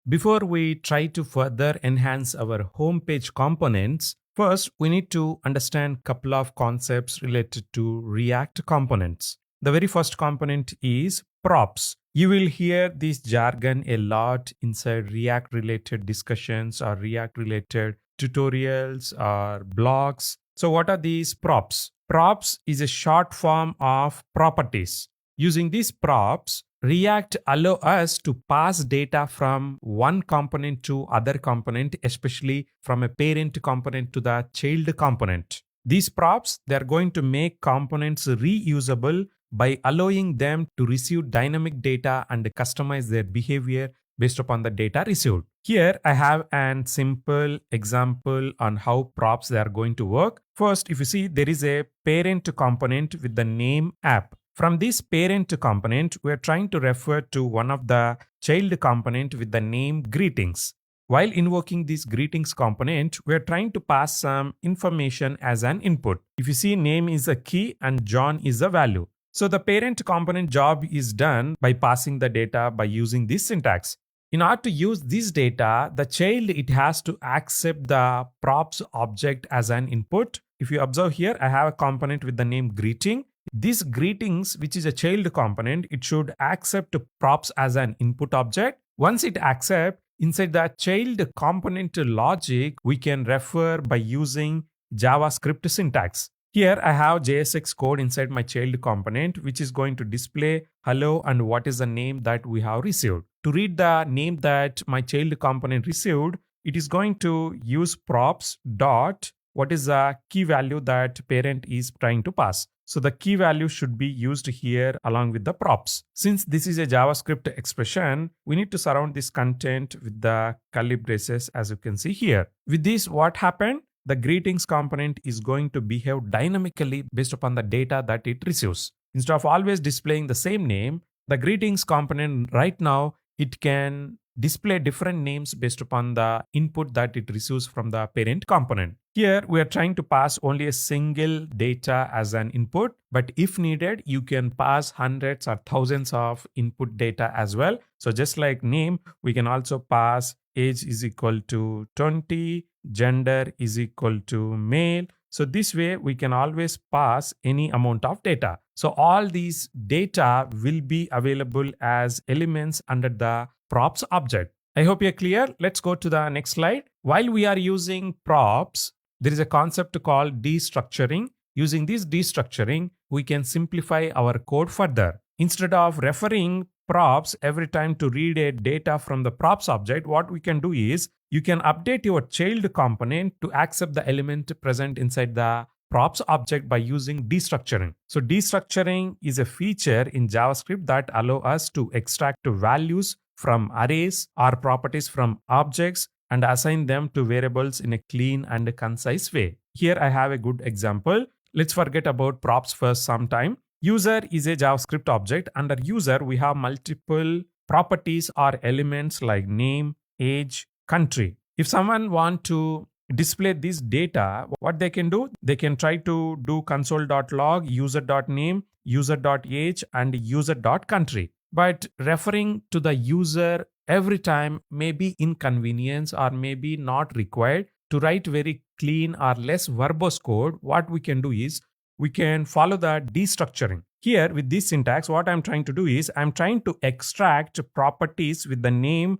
Before we try to further enhance our homepage components, first we need to understand a couple of concepts related to React components. The very first component is props. You will hear this jargon a lot inside React related discussions or React related tutorials or blogs. So, what are these props? Props is a short form of properties. Using these props, React allow us to pass data from one component to other component, especially from a parent component to the child component. These props, they are going to make components reusable by allowing them to receive dynamic data and customize their behavior based upon the data received. Here I have an simple example on how props they are going to work. First, if you see, there is a parent component with the name app. From this parent component, we are trying to refer to one of the child component with the name greetings. While invoking this greetings component, we are trying to pass some information as an input. If you see, name is a key and John is a value. So the parent component job is done by passing the data by using this syntax. In order to use this data, the child, it has to accept the props object as an input. If you observe here, I have a component with the name greeting. This greetings, which is a child component, it should accept props as an input object. Once it accepts, inside the child component logic, we can refer by using JavaScript syntax. Here I have JSX code inside my child component, which is going to display hello and what is the name that we have received. To read the name that my child component received, it is going to use props dot what is the key value that parent is trying to pass. So the key value should be used here along with the props. Since this is a JavaScript expression, we need to surround this content with the curly braces as you can see here. With this, what happened? The greetings component is going to behave dynamically based upon the data that it receives. Instead of always displaying the same name, the greetings component right now, it can display different names based upon the input that it receives from the parent component. Here we are trying to pass only a single data as an input, but if needed, you can pass hundreds or thousands of input data as well. So just like name, we can also pass age is equal to 20, gender is equal to male. So this way we can always pass any amount of data. So all these data will be available as elements under the props object. I hope you're clear. Let's go to the next slide. While we are using props, there is a concept called destructuring. Using this destructuring, we can simplify our code further. Instead of referring props every time to read a data from the props object, what we can do is you can update your child component to accept the element present inside the props object by using destructuring. So destructuring is a feature in JavaScript that allow us to extract values from arrays or properties from objects and assign them to variables in a clean and concise way. Here I have a good example. Let's forget about props for some time. User is a JavaScript object. Under user, we have multiple properties or elements like name, age, country. If someone want to display this data, what they can do? They can try to do console.log user.name, user.age, and user.country. But referring to the user every time may be inconvenience or maybe not required. To write very clean or less verbose code, what we can do is we can follow the destructuring. Here with this syntax, what I'm trying to do is I'm trying to extract properties with the name,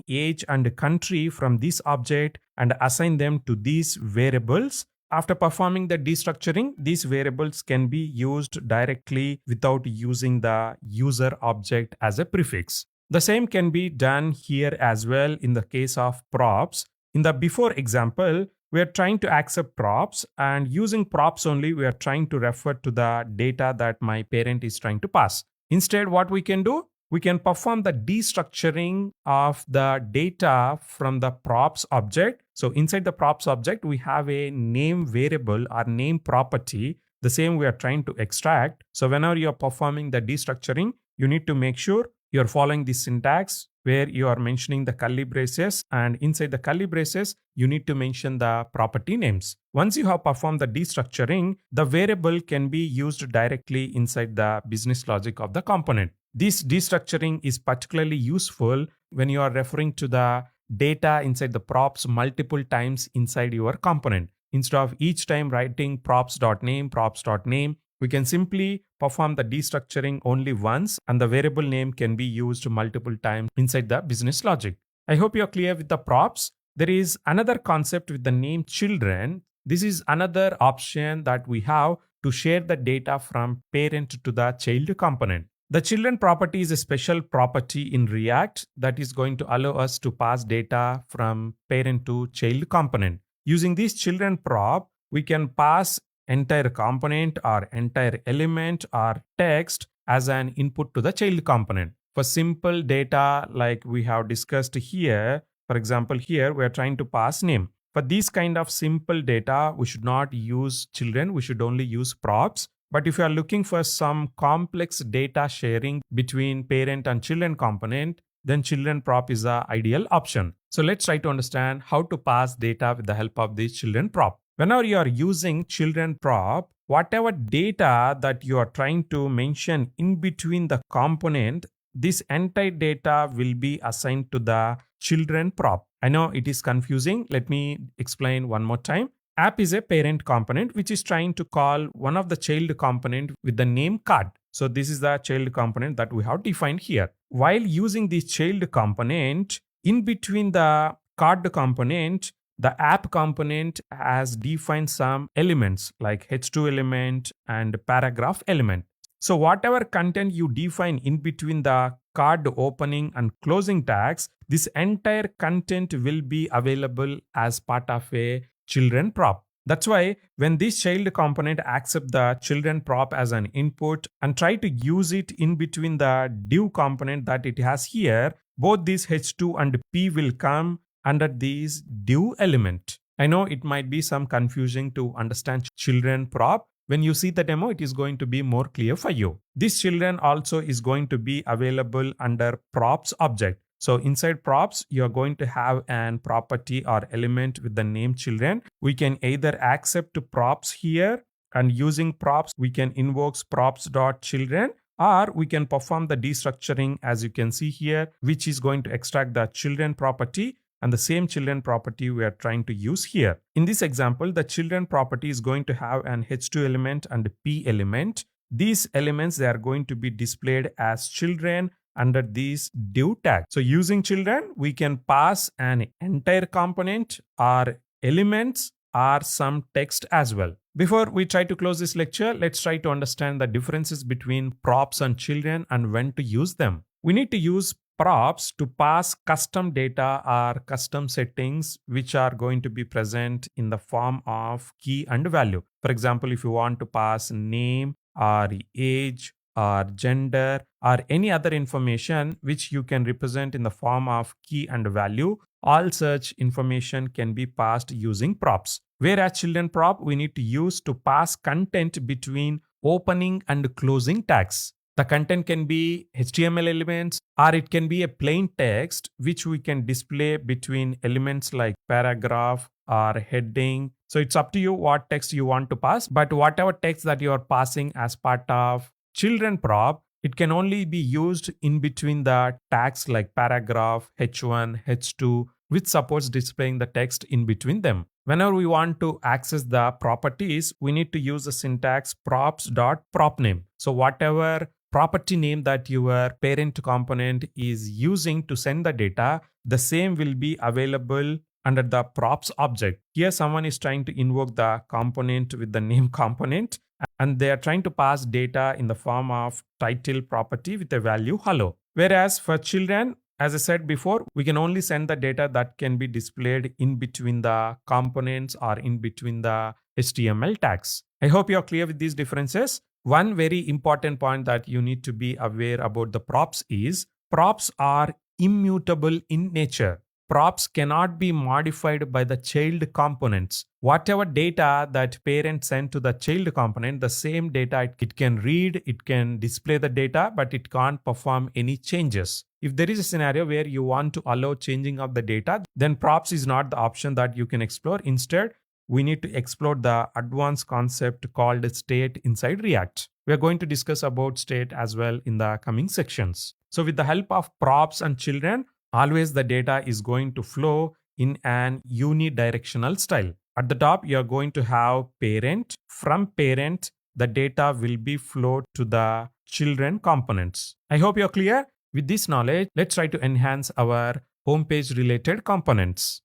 age, and country from this object and assign them to these variables. After performing the destructuring, these variables can be used directly without using the user object as a prefix. The same can be done here as well in the case of props. In the before example, we are trying to accept props, and using props only, we are trying to refer to the data that my parent is trying to pass. Instead, what we can do? We can perform the destructuring of the data from the props object. So inside the props object, we have a name variable or name property. The same we are trying to extract. So whenever you are performing the destructuring, you need to make sure you are following this syntax where you are mentioning the curly braces, and inside the curly braces, you need to mention the property names. Once you have performed the destructuring, the variable can be used directly inside the business logic of the component. This destructuring is particularly useful when you are referring to the data inside the props multiple times inside your component. Instead of each time writing props.name, we can simply perform the destructuring only once, and the variable name can be used multiple times inside the business logic. I hope you're clear with the props. There is another concept with the name children. This is another option that we have to share the data from parent to the child component. The children property is a special property in React that is going to allow us to pass data from parent to child component. Using this children prop, we can pass entire component or entire element or text as an input to the child component. For simple data like we have discussed here, for example, here we are trying to pass name. For these kind of simple data, we should not use children, we should only use props. But if you are looking for some complex data sharing between parent and children component, then children prop is the ideal option. So let's try to understand how to pass data with the help of this children prop. Whenever you are using children prop, whatever data that you are trying to mention in between the component, this entire data will be assigned to the children prop. I know it is confusing. Let me explain one more time. App is a parent component which is trying to call one of the child component with the name card. So this is the child component that we have defined here. While using this child component, in between the card component, the app component has defined some elements like h2 element and paragraph element. So whatever content you define in between the card opening and closing tags, this entire content will be available as part of a children prop. That's why when this child component accepts the children prop as an input and try to use it in between the div component that it has here, both these h2 and p will come under this div element. I know it might be some confusing to understand children prop. When you see the demo, it is going to be more clear for you. This children also is going to be available under props object. So inside props, you're going to have an property or element with the name children. We can either accept props here, and using props, we can invoke props.children, or we can perform the destructuring as you can see here, which is going to extract the children property and the same children property we are trying to use here. In this example, the children property is going to have an h2 element and a p element. These elements, they are going to be displayed as children under these div tag. So using children, we can pass an entire component or elements or some text as well. Before we try to close this lecture, let's try to understand the differences between props and children and when to use them. We need to use props to pass custom data or custom settings which are going to be present in the form of key and value. For example, if you want to pass name or age or gender or any other information which you can represent in the form of key and value, all such information can be passed using props. Whereas children prop we need to use to pass content between opening and closing tags. The content can be HTML elements or it can be a plain text which we can display between elements like paragraph or heading. So it's up to you what text you want to pass, but whatever text that you are passing as part of children prop, it can only be used in between the tags like paragraph, h1, h2, which supports displaying the text in between them. Whenever we want to access the properties, we need to use the syntax props.propName. So whatever property name that your parent component is using to send the data, the same will be available under the props object. Here someone is trying to invoke the component with the name component, and they are trying to pass data in the form of title property with a value hello. Whereas for children, as I said before, we can only send the data that can be displayed in between the components or in between the HTML tags. I hope you're clear with these differences. One very important point that you need to be aware about the props is props are immutable in nature. Props cannot be modified by the child components. Whatever data that parent send to the child component, the same data it can read, it can display the data, but it can't perform any changes. If there is a scenario where you want to allow changing of the data, then props is not the option that you can explore. Instead, we need to explore the advanced concept called state inside React. We are going to discuss about state as well in the coming sections. So with the help of props and children, always the data is going to flow in an unidirectional style. At the top, you are going to have parent. From parent, the data will be flowed to the children components. I hope you're clear. With this knowledge, let's try to enhance our homepage related components.